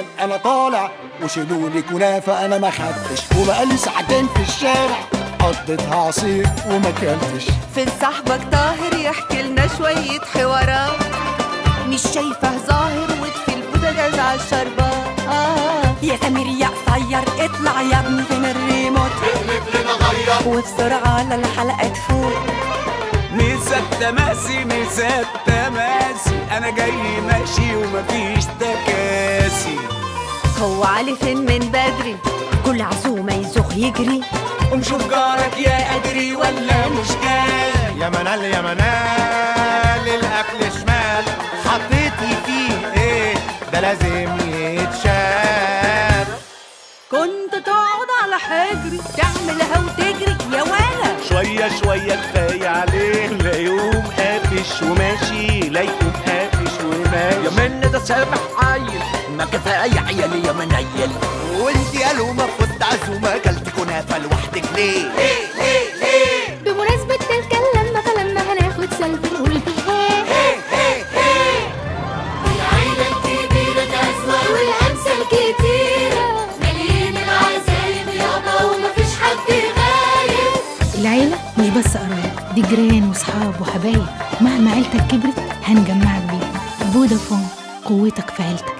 جمل انا طالع، وشيلولي كنافه انا ما خدتش، وبقالي ساعتين في الشارع قضيتها عصير وما كلتش. فين صاحبك طاهر يحكي لنا شويه حوارات، مش شايفه ظاهر وطفي البوتاجاز على الشربات. يا سمير يا قصير اطلع يا ابني فين الريموت، اقلب لنا غير وبسرعه على الحلقه تفوت. مسات تماسي مسات تماسي، انا جاي ماشي ومفيش تكاسي. هو علي فين من بدري؟ كل عزومه يزوغ يجري، ومشوف جارك يا قدري ولا مش جاي. يا منال يا منال الاكل شمال، حطيتي فيه ايه ده لازم يتشال. كنت تقعد على حجري تعملها وتجري يا ولا شوية شوية كفاية عليه، لا يقوم قافش وماشي لا يقوم قافش وماشي. يا من ده سامح عيل ما كفاية عيالي يا منيل. وانت يا لومه فوت عزومه كلت كنافه لوحدك ليه؟ بمناسبة تلك اللمة فلما هناخد سيلفي نقول العيلة الكبيرة تزور والأمثال كتيرة، مليين العزايم يابا ومفيش حد غايب. العيلة مش بس قرايب، دي جيران وصحاب وحبايب، مهما عيلتك كبرت هنجمعك بيهم. فودافون، قوتك في عيلتك.